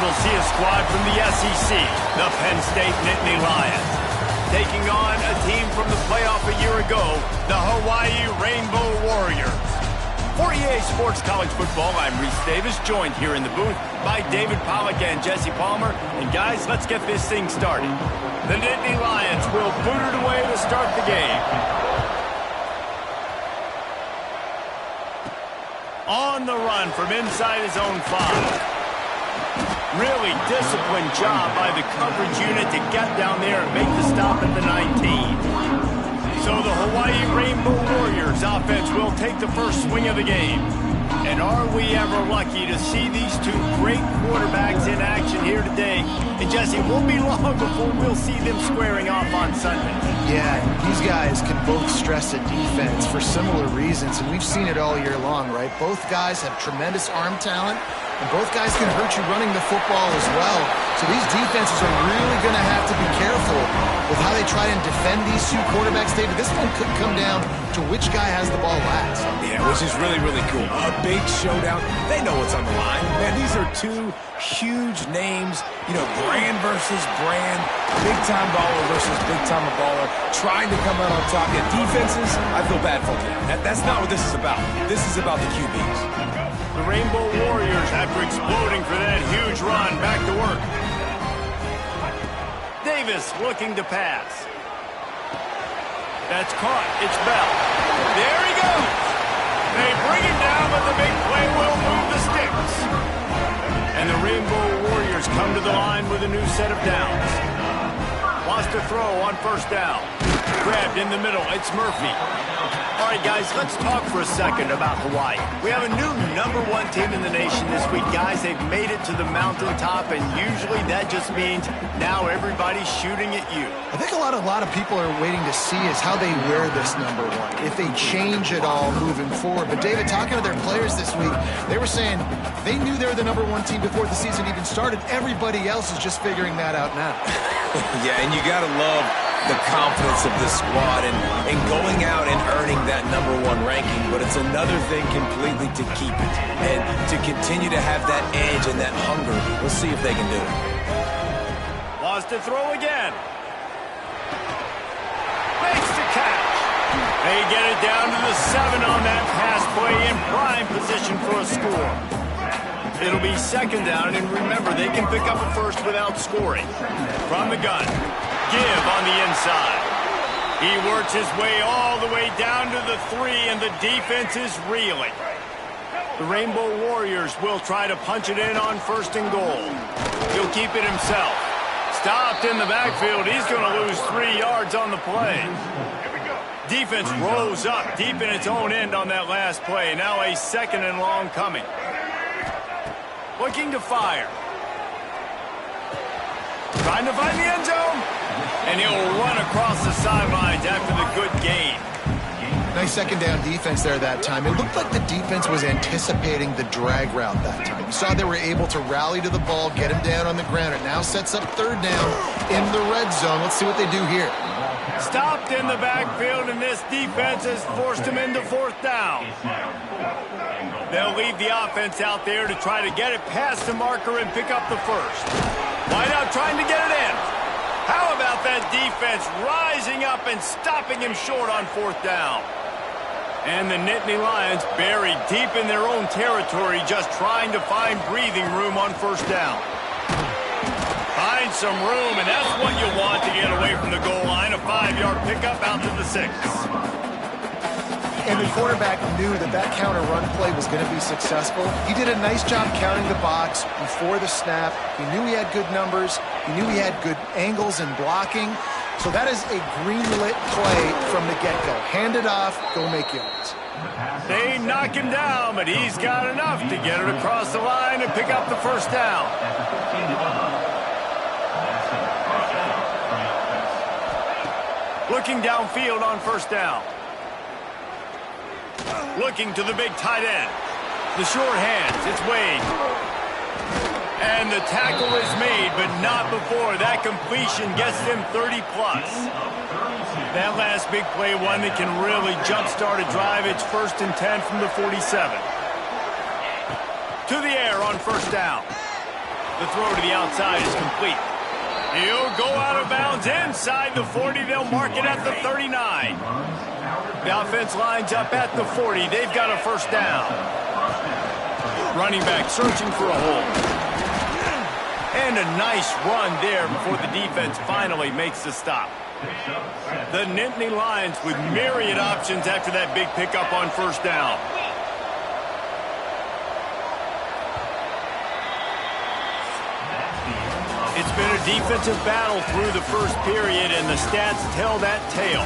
we'll see a squad from the SEC, the Penn State Nittany Lions, taking on a team from the playoff a year ago, the Hawaii Rainbow Warriors. For EA Sports College Football, I'm Reese Davis, joined here in the booth by David Pollack and Jesse Palmer. And guys, let's get this thing started. The Nittany Lions will boot it away to start the game. On the run from inside his own 5. Really disciplined job by the coverage unit to get down there and make the stop at the 19. So the Hawaii Rainbow Warriors offense will take the first swing of the game. And are we ever lucky to see these two great quarterbacks in action here today? And Jesse, it won't be long before we'll see them squaring off on Sunday. Yeah, these guys can both stress a defense for similar reasons, and we've seen it all year long, right? Both guys have tremendous arm talent, and both guys can hurt you running the football as well. So these defenses are really going to have to be careful with how they try and defend these two quarterbacks. David, this one could come down to which guy has the ball last. Yeah, which is really, really cool. A big showdown. They know what's on the line. Man, these are two huge names. You know, brand versus brand. Big-time baller versus big-time baller. Trying to come out on top. Yeah, defenses, I feel bad for them. That's not what this is about. This is about the QBs. The Rainbow Warriors, after exploding for that huge run, back to work. Davis looking to pass. That's caught. It's Bell. There he goes. They bring him down, but the big play will move the sticks. And the Rainbow Warriors come to the line with a new set of downs. Wants to throw on first down. Grabbed in the middle. It's Murphy. All right, guys, let's talk for a second about Hawaii. We have a new #1 team in the nation this week, guys. They've made it to the mountaintop, and usually that just means now everybody's shooting at you. I think a lot of people are waiting to see is how they wear this #1, if they change it all moving forward. But, David, talking to their players this week, they were saying they knew they were the #1 team before the season even started. Everybody else is just figuring that out now. Yeah, and you got to love the confidence of this squad and going out and earning that #1 ranking, but it's another thing completely to keep it and to continue to have that edge and that hunger. We'll see if they can do it. Wants to throw again. Makes the catch. They get it down to the 7 on that pass play in prime position for a score. It'll be second down, and remember, they can pick up a first without scoring. From the gun. Give on the inside. He works his way all the way down to the 3, and the defense is reeling. The Rainbow Warriors will try to punch it in on 1st and goal. He'll keep it himself. Stopped in the backfield. He's going to lose 3 yards on the play. Defense rose up deep in its own end on that last play. Now a 2nd and long coming. Looking to fire. Trying to find the end zone. And he'll run across the sidelines after the good gain. Nice second down defense there that time. It looked like the defense was anticipating the drag route that time. You saw they were able to rally to the ball, get him down on the ground. It now sets up 3rd down in the red zone. Let's see what they do here. Stopped in the backfield, and this defense has forced him into 4th down. They'll leave the offense out there to try to get it past the marker and pick up the first. Wideout trying to get it in. How about that defense rising up and stopping him short on 4th down? And the Nittany Lions buried deep in their own territory, just trying to find breathing room on 1st down. Find some room, and that's what you want to get away from the goal line. A 5-yard pickup out to the 6. And the quarterback knew that that counter run play was going to be successful. He did a nice job counting the box before the snap. He knew he had good numbers. He knew he had good angles and blocking. So that is a green-lit play from the get-go. Hand it off, go make yards. They knock him down, but he's got enough to get it across the line and pick up the 1st down. Looking downfield on 1st down. Looking to the big tight end. The short hands, it's Wade. And the tackle is made, but not before that completion gets them 30-plus. That last big play, one that can really jumpstart a drive. It's 1st and 10 from the 47. To the air on 1st down. The throw to the outside is complete. He'll go out of bounds inside the 40. They'll mark it at the 39. The offense lines up at the 40. They've got a first down. Running back searching for a hole. And a nice run there before the defense finally makes the stop. The Nittany Lions with myriad options after that big pickup on first down. It's been a defensive battle through the first period, and the stats tell that tale.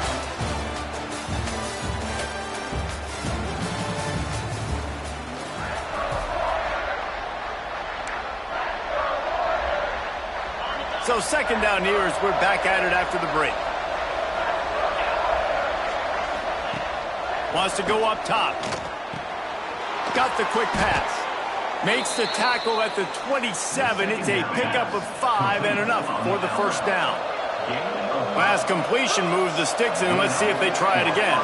So second down here as we're back at it after the break. Wants to go up top. Got the quick pass. Makes the tackle at the 27. It's a pickup of 5 and enough for the first down. Last completion moves the sticks in. Let's see if they try it again.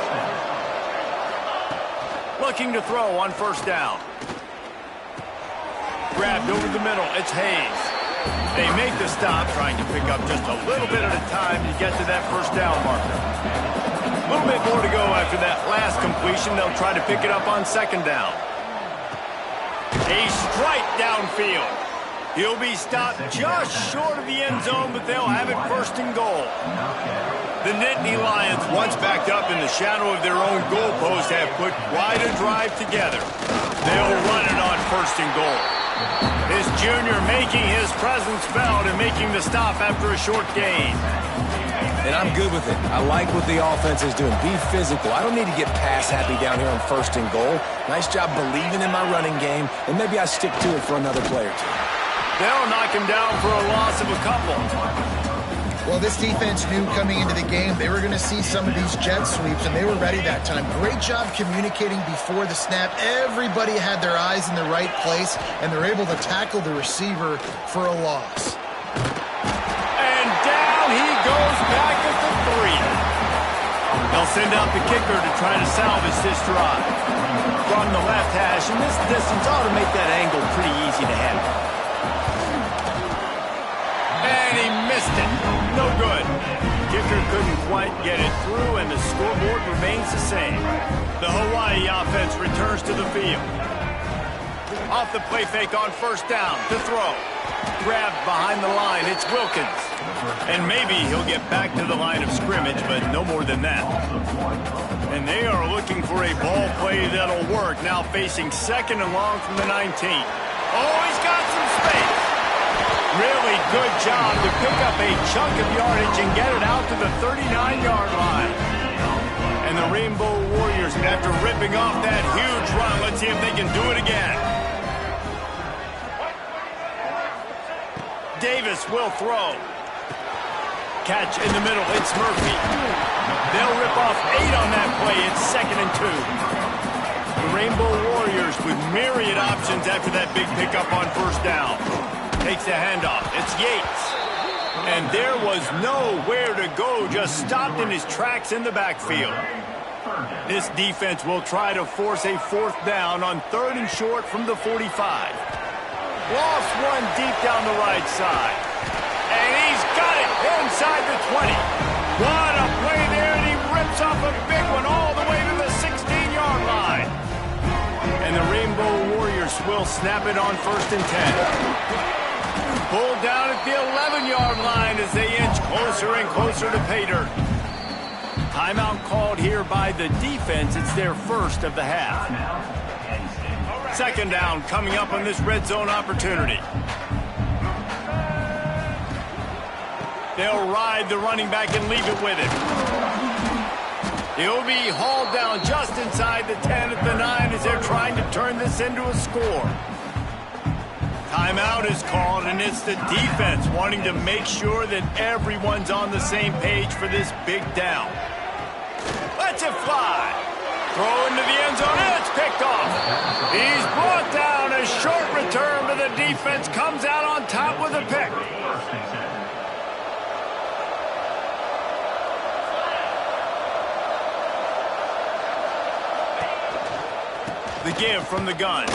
Looking to throw on first down. Grabbed over the middle. It's Hayes. They make the stop, trying to pick up just a little bit at a time to get to that first down marker. A little bit more to go after that last completion. They'll try to pick it up on second down. A strike downfield. He'll be stopped just short of the end zone, but they'll have it first and goal. The Nittany Lions, once backed up in the shadow of their own goalpost, have put quite a drive together. They'll run it on first and goal. His junior making his presence felt and making the stop after a short gain. And I'm good with it. I like what the offense is doing. Be physical. I don't need to get pass happy down here on first and goal. Nice job believing in my running game, and maybe I stick to it for another play or two. They'll knock him down for a loss of a couple. Well, this defense knew coming into the game they were going to see some of these jet sweeps, and they were ready that time. Great job communicating before the snap. Everybody had their eyes in the right place, and they're able to tackle the receiver for a loss. And down he goes back at the 3. They'll send out the kicker to try to salvage this drive. From the left hash, and this distance ought to make that angle pretty easy to handle. And he missed it. No good. Kicker couldn't quite get it through, and the scoreboard remains the same. The Hawaii offense returns to the field. Off the play fake on first down. To throw. Grabbed behind the line. It's Wilkins. And maybe he'll get back to the line of scrimmage, but no more than that. And they are looking for a ball play that'll work. Now facing second and long from the 19. Oh, he's got some space. Really good job to pick up a chunk of yardage and get it out to the 39-yard line. And the Rainbow Warriors, after ripping off that huge run, let's see if they can do it again. Davis will throw. Catch in the middle. It's Murphy. They'll rip off 8 on that play. It's second and 2. The Rainbow Warriors with myriad options after that big pickup on first down. Takes the handoff. It's Yates. And there was nowhere to go. Just stopped in his tracks in the backfield. This defense will try to force a fourth down on third and short from the 45. Lost one deep down the right side. And he's got it inside the 20. What a play there, and he rips off a big one all the way to the 16-yard line. And the Rainbow Warriors will snap it on first and 10. Pulled down at the 11-yard line as they inch closer and closer to pay dirt. Timeout called here by the defense. It's their first of the half. Second down coming up on this red zone opportunity. They'll ride the running back and leave it with him. He'll be hauled down just inside the 10 at the 9 as they're trying to turn this into a score. Timeout is called, and it's the defense wanting to make sure that everyone's on the same page for this big down. Lets it fly. Throw into the end zone, and it's picked off. He's brought down. A short return, but the defense comes out on top with a pick. The give from the gun.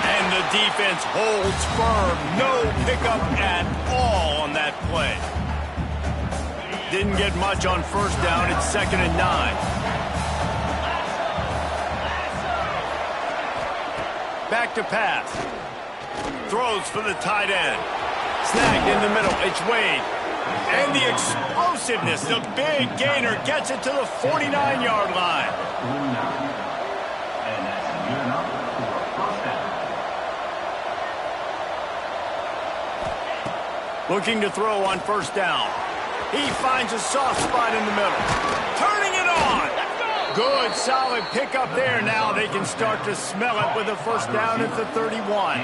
And And the defense holds firm. No pickup at all on that play. Didn't get much on first down. It's 2nd and 9. Back to pass. Throws for the tight end. Snagged in the middle. It's Wade. And the explosiveness, the big gainer, gets it to the 49-yard line. Looking to throw on first down. He finds a soft spot in the middle. Turning it on. Good, solid pickup there. Now they can start to smell it with a first down at the 31.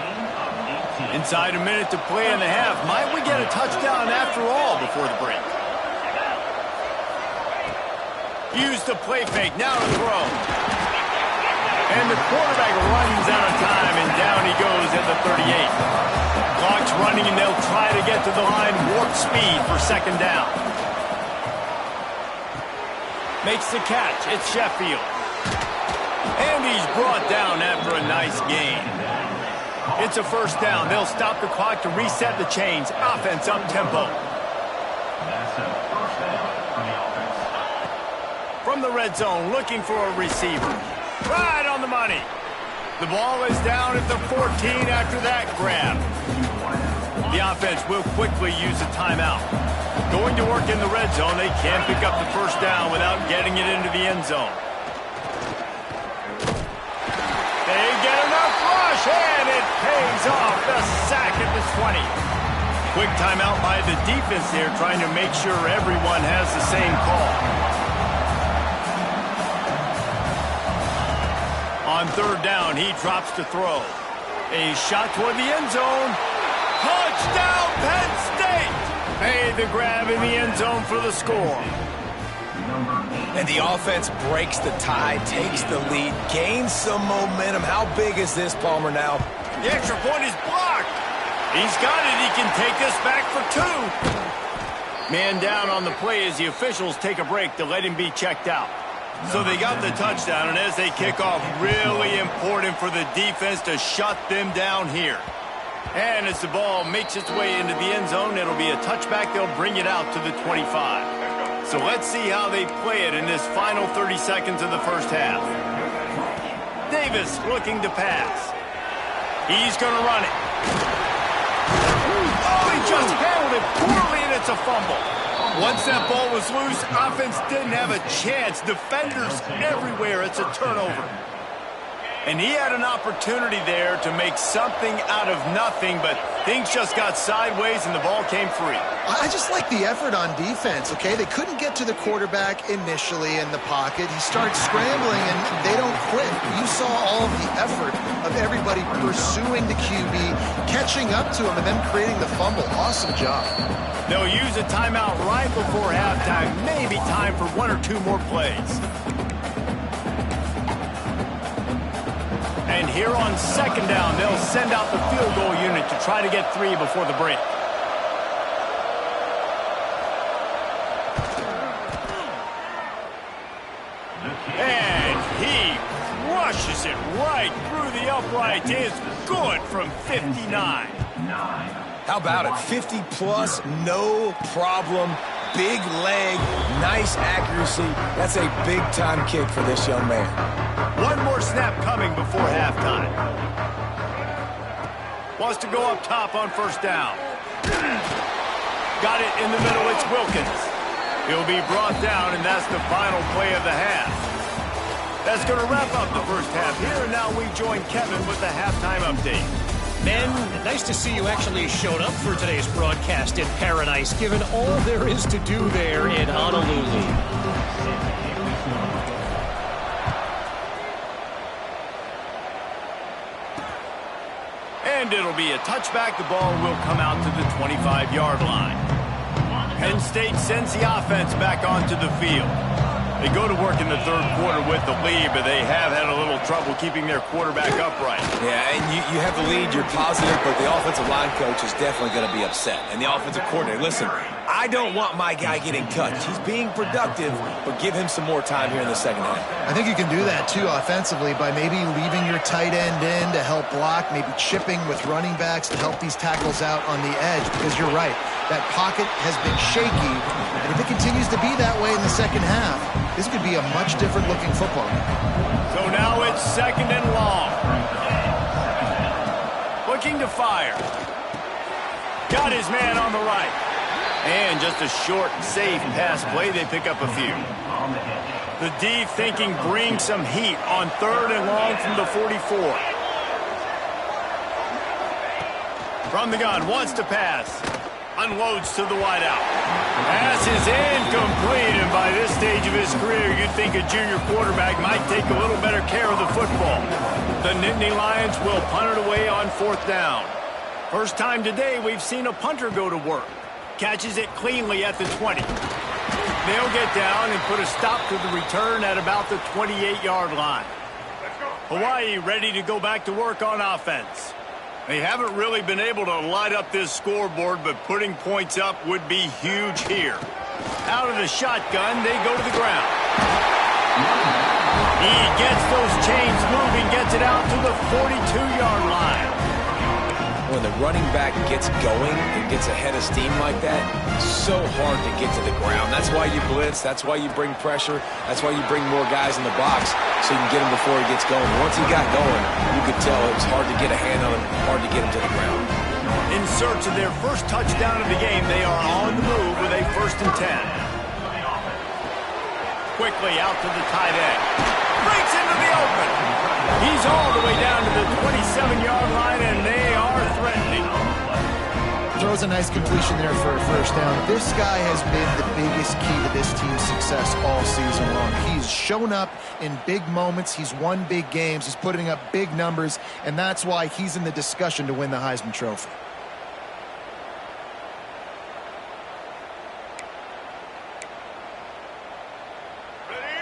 Inside a minute to play in the half. Might we get a touchdown after all before the break? Use the play fake. Now to throw. And the quarterback runs out of time, and down he goes at the 38. Clock's running, and they'll try to get to the line warp speed for 2nd down. Makes the catch. It's Sheffield. And he's brought down after a nice gain. It's a first down. They'll stop the clock to reset the chains. Offense up tempo. From the red zone, looking for a receiver. Right on the money. The ball is down at the 14 after that grab. The offense will quickly use a timeout. Going to work in the red zone. They can't pick up the first down without getting it into the end zone. They get enough rush, and it pays off. The sack at the 20. Quick timeout by the defense there, trying to make sure everyone has the same call. On third down, he drops to throw. A shot toward the end zone. Touchdown, Penn State! Made the grab in the end zone for the score. And the offense breaks the tie, takes the lead, gains some momentum. How big is this, Palmer, now? The extra point is blocked. He's got it. He can take this back for 2. Man down on the play as the officials take a break to let him be checked out. So they got the touchdown, and as they kick off, really important for the defense to shut them down here. And as the ball makes its way into the end zone, it'll be a touchback. They'll bring it out to the 25. So let's see how they play it in this final 30 seconds of the first half. Davis looking to pass. He's going to run it. Oh, he just handled it poorly, and it's a fumble. Once that ball was loose, offense didn't have a chance. Defenders everywhere. It's a turnover. And he had an opportunity there to make something out of nothing, but things just got sideways and the ball came free. I just like the effort on defense, okay? They couldn't get to the quarterback initially in the pocket. He starts scrambling, and they don't quit. You saw all of the effort of everybody pursuing the QB, catching up to him, and then creating the fumble. Awesome job. They'll use a timeout right before halftime. Maybe time for 1 or 2 more plays. And here on 2nd down, they'll send out the field goal unit to try to get 3 before the break. And he crushes it right through the upright. It's good from 59. How about it? 50-plus, no problem. Big leg, nice accuracy. That's a big-time kick for this young man. One more snap coming before halftime. Wants to go up top on first down. Got it in the middle. It's Wilkins. He'll be brought down, and that's the final play of the half. That's going to wrap up the first half here, and now we join Kevin with the halftime update. Men, nice to see you actually showed up for today's broadcast in paradise, given all there is to do there in Honolulu. And it'll be a touchback. The ball will come out to the 25-yard line. Penn State sends the offense back onto the field. They go to work in the third quarter with the lead, but they have had a little trouble keeping their quarterback upright. Yeah, and you have the lead, you're positive, but the offensive line coach is definitely going to be upset. And the offensive coordinator, listen, I don't want my guy getting touched. He's being productive, but give him some more time here in the second half. I think you can do that, too, offensively, by maybe leaving your tight end in to help block, maybe chipping with running backs to help these tackles out on the edge, because you're right. That pocket has been shaky, and if it continues to be that way in the second half, this could be a much different-looking football. So now it's 2nd and long. Looking to fire. Got his man on the right. And just a short, safe pass play. They pick up a few. The D thinking bring some heat on 3rd and long from the 44. From the gun, wants to pass. Unloads to the wideout. Pass is incomplete, and by this stage of his career, you'd think a junior quarterback might take a little better care of the football. The Nittany Lions will punt it away on 4th down. First time today we've seen a punter go to work. Catches it cleanly at the 20. They'll get down and put a stop to the return at about the 28-yard line. Hawaii ready to go back to work on offense. They haven't really been able to light up this scoreboard, but putting points up would be huge here. Out of the shotgun, they go to the ground. He gets those chains moving, gets it out to the 42-yard line. When the running back gets going and gets ahead of steam like that, so hard to get to the ground. That's why you blitz. That's why you bring pressure. That's why you bring more guys in the box so you can get him before he gets going. Once he got going, you could tell it was hard to get a hand on him, hard to get him to the ground. In search of their first touchdown of the game, they are on the move with a 1st and 10. Quickly out to the tight end. Breaks into the open. He's all the way down to the 27-yard line, and they are threatening. Throws a nice completion there for a 1st down. This guy has been the biggest key to this team's success all season long. He's shown up in big moments. He's won big games. He's putting up big numbers, and that's why he's in the discussion to win the Heisman Trophy.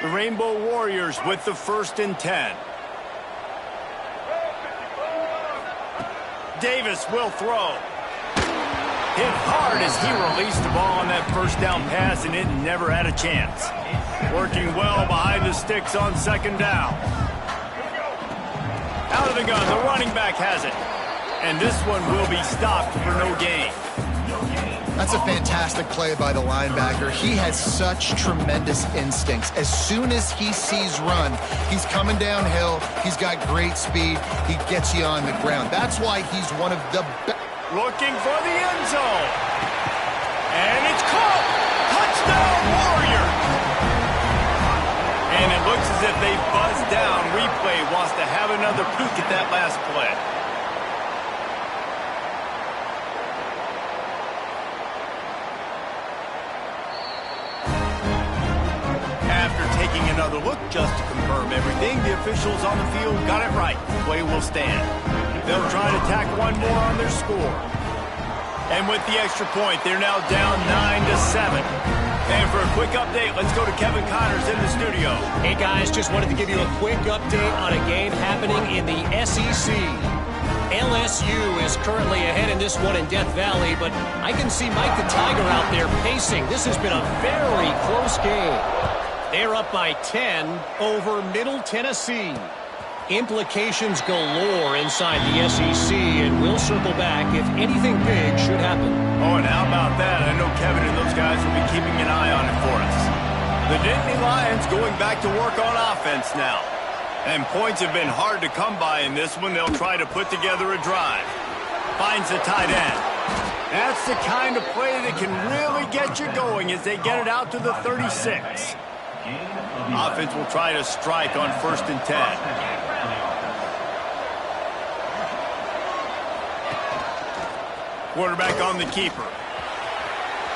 The Rainbow Warriors with the 1st and 10. Davis will throw. Hit hard as he released the ball on that 1st down pass, and it never had a chance. Working well behind the sticks on 2nd down. Out of the gun, the running back has it. And this one will be stopped for no gain. That's a fantastic play by the linebacker. He has such tremendous instincts. As soon as he sees run, he's coming downhill. He's got great speed. He gets you on the ground. That's why he's one of the best. Looking for the end zone. And it's caught. Touchdown, Warriors. And it looks as if they buzzed down. Replay wants to have another peek at that last play. After taking another look just to confirm everything, the officials on the field got it right. The play will stand. They'll try to tack one more on their score. And with the extra point, they're now down 9-7. And for a quick update, let's go to Kevin Connors in the studio. Hey, guys, just wanted to give you a quick update on a game happening in the SEC. LSU is currently ahead in this one in Death Valley, but I can see Mike the Tiger out there pacing. This has been a very close game. They're up by 10 over Middle Tennessee. Implications galore inside the SEC, and we'll circle back if anything big should happen. Oh, and how about that? I know Kevin and those guys will be keeping an eye on it for us. The Nittany Lions going back to work on offense now. And points have been hard to come by in this one. They'll try to put together a drive. Finds the tight end. That's the kind of play that can really get you going as they get it out to the 36. Offense will try to strike on 1st and 10. Quarterback on the keeper.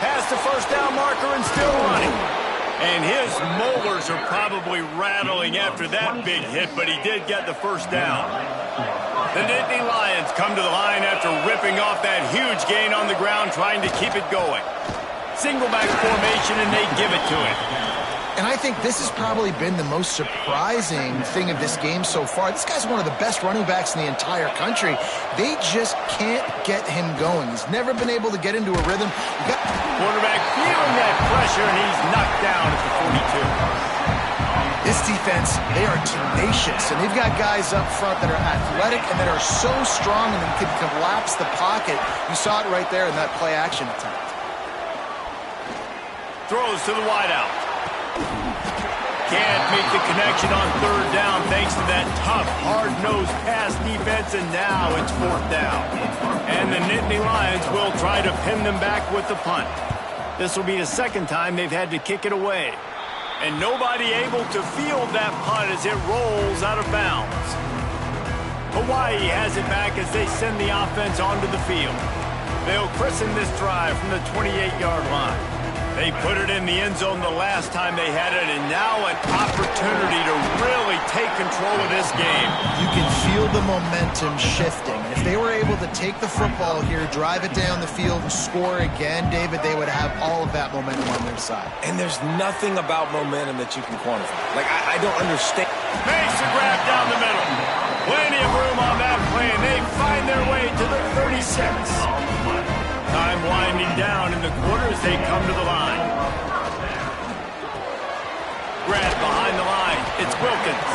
Past the 1st down marker and still running. And his molars are probably rattling after that big hit, but he did get the 1st down. The Nittany Lions come to the line after ripping off that huge gain on the ground, trying to keep it going. Single back formation, and they give it to him. And I think this has probably been the most surprising thing of this game so far. This guy's one of the best running backs in the entire country. They just can't get him going. He's never been able to get into a rhythm. Quarterback feeling that pressure, and he's knocked down at the 42. This defense, they are tenacious, and they've got guys up front that are athletic and that are so strong and can collapse the pocket. You saw it right there in that play-action attempt. Throws to the wideout. Can't make the connection on third down thanks to that tough, hard-nosed pass defense, and now it's fourth down. And the Nittany Lions will try to pin them back with the punt. This will be the second time they've had to kick it away. And nobody able to field that punt as it rolls out of bounds. Hawaii has it back as they send the offense onto the field. They'll christen this drive from the 28-yard line. They put it in the end zone the last time they had it, and now an opportunity to really take control of this game. You can feel the momentum shifting. If they were able to take the football here, drive it down the field, and score again, David, they would have all of that momentum on their side. And there's nothing about momentum that you can quantify. Like, I don't understand. Makes the grab down the middle. Plenty of room on that play, and they find their way to the 36. Time winding down in the quarter as they come to the line. Grab behind the line. It's Wilkins.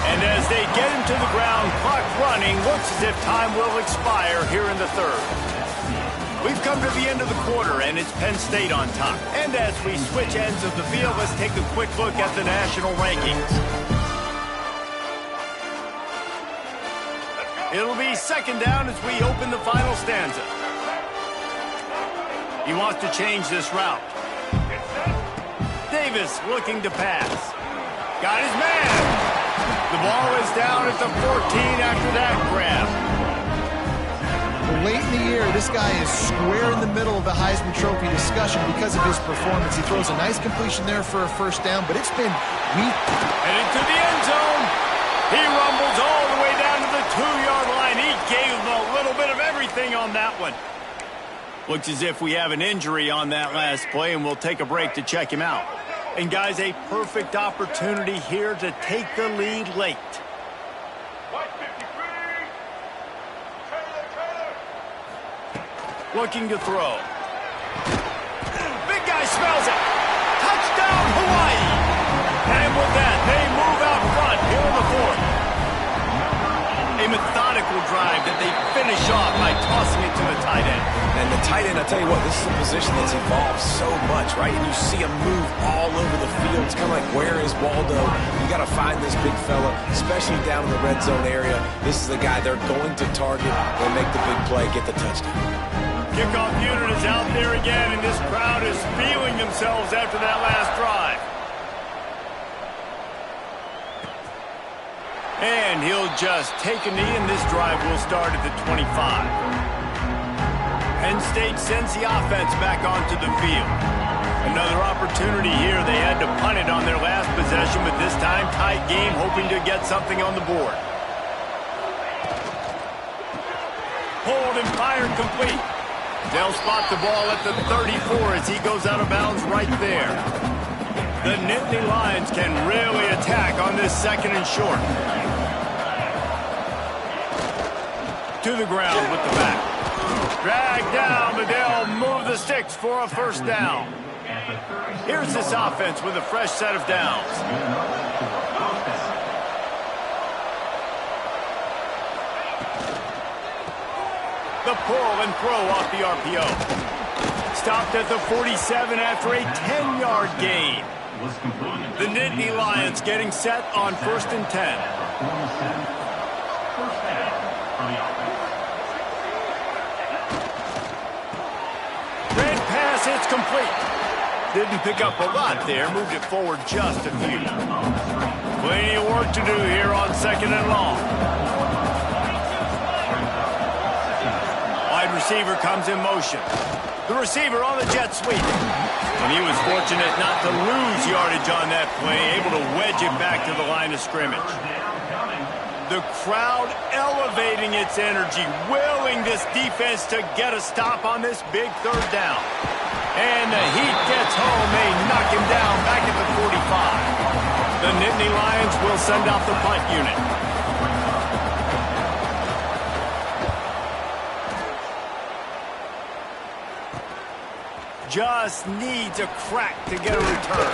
And as they get him to the ground, clock running, looks as if time will expire here in the third. We've come to the end of the quarter, and it's Penn State on top. And as we switch ends of the field, let's take a quick look at the national rankings. It'll be second down as we open the final stanza. He wants to change this route. Davis looking to pass. Got his man. The ball is down at the 14 after that grab. Late in the year, this guy is square in the middle of the Heisman Trophy discussion because of his performance. He throws a nice completion there for a first down, but it's been weak. And into the end zone. He rumbles all the way down to the 2-yard line. He gave him a little bit of everything on that one. Looks as if we have an injury on that last play, and we'll take a break to check him out. And, guys, a perfect opportunity here to take the lead late. Looking to throw. Big guy smells it. Touchdown, Hawaii. And with that, they move out front here in the fourth. A methodical drive that they finish off by tossing it to the tight end. And the tight end, I tell you what, this is a position that's evolved so much, right? And you see him move all over the field. It's kind of like, where is Waldo? You got to find this big fella, especially down in the red zone area. This is the guy they're going to target and make the big play, get the touchdown. Kickoff unit is out there again, and this crowd is feeling themselves after that last drive. And he'll just take a knee, and this drive will start at the 25. Penn State sends the offense back onto the field. Another opportunity here. They had to punt it on their last possession, but this time tight game, hoping to get something on the board. Hold and fire complete. They'll spot the ball at the 34 as he goes out of bounds right there. The Nittany Lions can really attack on this second and short. To the ground with the back. Drag down, but they'll move the sticks for a first down. Here's this offense with a fresh set of downs. The pull and throw off the RPO. Stopped at the 47 after a 10-yard gain. The Nittany Lions getting set on 1st and 10. It's complete. Didn't pick up a lot there. Moved it forward just a few. Plenty of work to do here on second and long. Wide receiver comes in motion. The receiver on the jet sweep. And he was fortunate not to lose yardage on that play, able to wedge it back to the line of scrimmage. The crowd elevating its energy, willing this defense to get a stop on this big third down. And the heat gets home. They knock him down back at the 45. The Nittany Lions will send out the punt unit. Just needs a crack to get a return.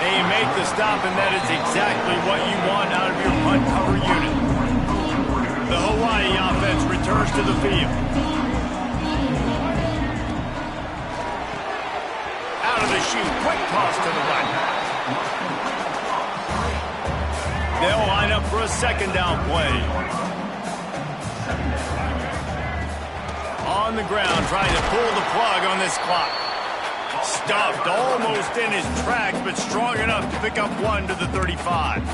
They make the stop, and that is exactly what you want out of your punt cover unit. The Hawaii offense returns to the field. Out of the chute, quick toss to the right. They'll line up for a second down play. On the ground, trying to pull the plug on this clock. Stuffed almost in his tracks, but strong enough to pick up one to the 35.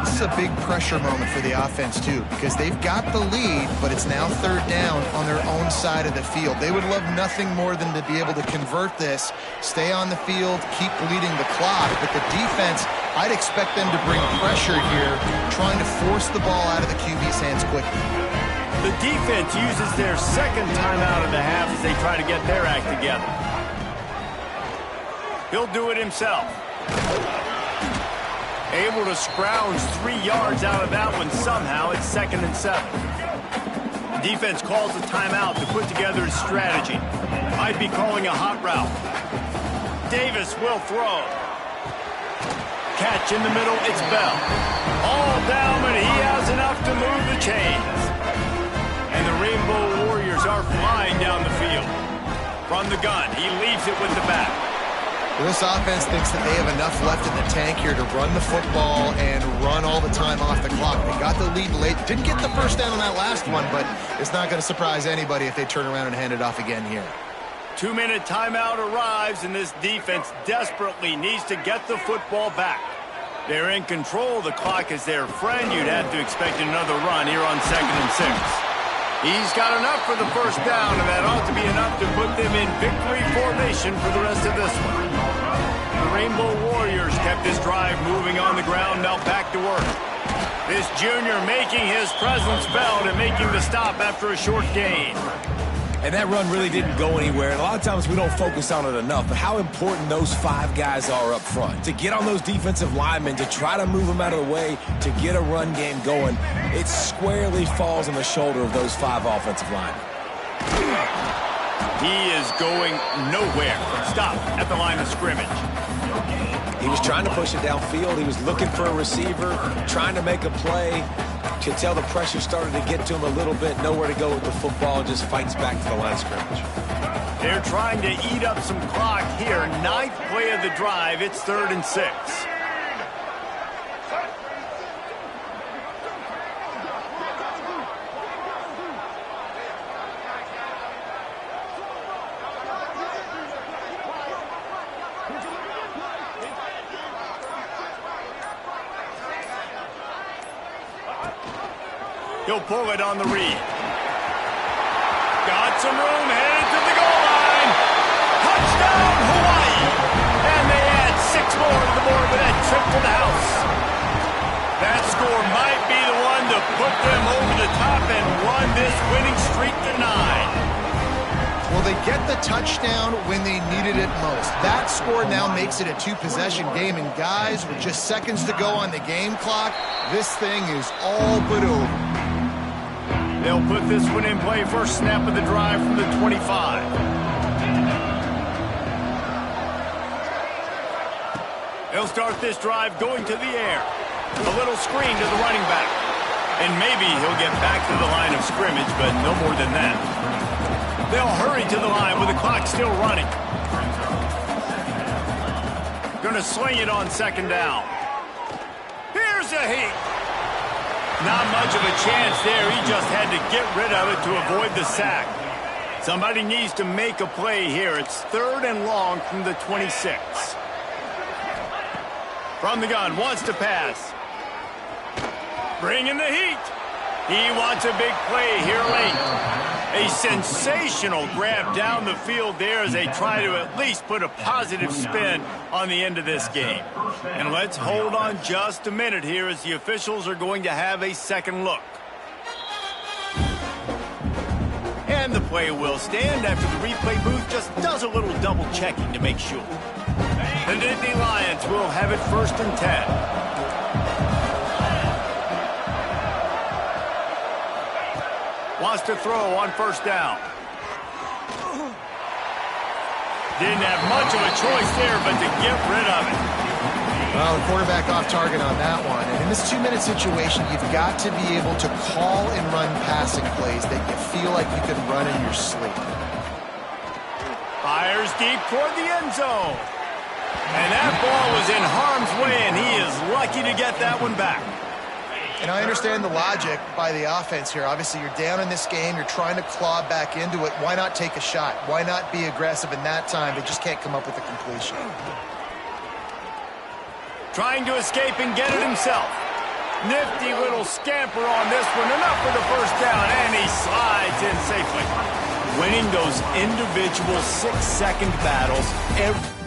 This is a big pressure moment for the offense, too, because they've got the lead, but it's now third down on their own side of the field. They would love nothing more than to be able to convert this, stay on the field, keep bleeding the clock, but the defense, I'd expect them to bring pressure here, trying to force the ball out of the QB's hands quickly. The defense uses their second timeout of the half as they try to get their act together. He'll do it himself. Able to scrounge 3 yards out of that one somehow. It's 2nd and 7. The defense calls a timeout to put together a strategy. Might be calling a hot route. Davis will throw. Catch in the middle, it's Bell. All down, but he has enough to move the chains. And the Rainbow Warriors are flying down the field. From the gun, he leaves it with the back. This offense thinks that they have enough left in the tank here to run the football and run all the time off the clock. They got the lead late. Didn't get the first down on that last one, but it's not going to surprise anybody if they turn around and hand it off again here. 2-minute timeout arrives, and this defense desperately needs to get the football back. They're in control. The clock is their friend. You'd have to expect another run here on 2nd and 6. He's got enough for the first down, and that ought to be enough to put them in victory formation for the rest of this one. The Rainbow Warriors kept this drive moving on the ground, now back to work. This junior making his presence felt and making the stop after a short gain. And that run really didn't go anywhere. And a lot of times we don't focus on it enough, but how important those 5 guys are up front. To get on those defensive linemen, to try to move them out of the way, to get a run game going, it squarely falls on the shoulder of those 5 offensive linemen. He is going nowhere. Stop at the line of scrimmage. He was trying to push it downfield. He was looking for a receiver, trying to make a play. Could tell the pressure started to get to him a little bit. Nowhere to go with the football. Just fights back to the line of scrimmage. They're trying to eat up some clock here. 9th play of the drive. It's 3rd and 6. He'll pull it on the read. Got some room, headed to the goal line. Touchdown, Hawaii! And they add 6 more to the board with that trip to the house. That score might be the one to put them over the top and run this winning streak to 9. Well, they get the touchdown when they needed it most. That score now makes it a 2-possession game, and guys, with just seconds to go on the game clock, this thing is all but over. They'll put this one in play. First snap of the drive from the 25. They'll start this drive going to the air. A little screen to the running back. And maybe he'll get back to the line of scrimmage, but no more than that. They'll hurry to the line with the clock still running. Gonna sling it on 2nd down. Here's a heat. Not much of a chance there. He just had to get rid of it to avoid the sack. Somebody needs to make a play here. It's 3rd and long from the 26. From the gun, wants to pass. Bringing the heat. He wants a big play here late. A sensational grab down the field there as they try to at least put a positive spin on the end of this game. And let's hold on just a minute here as the officials are going to have a second look. And the Player will stand after the replay booth just does a little double checking to make sure. The Nittany Lions will have it 1st and 10. Wants to throw on 1st down. Didn't have much of a choice there but to get rid of it. Well, the quarterback off target on that one. And in this 2-minute situation, you've got to be able to call and run passing plays that you feel like you can run in your sleep. Fires deep toward the end zone. And that ball was in harm's way, and he is lucky to get that one back. And I understand the logic by the offense here. Obviously, you're down in this game. You're trying to claw back into it. Why not take a shot? Why not be aggressive in that time? They just can't come up with a completion. Trying to escape and get it himself. Nifty little scamper on this one. Enough for the 1st down, and he slides in safely. Winning those individual 6-second battles every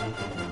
it.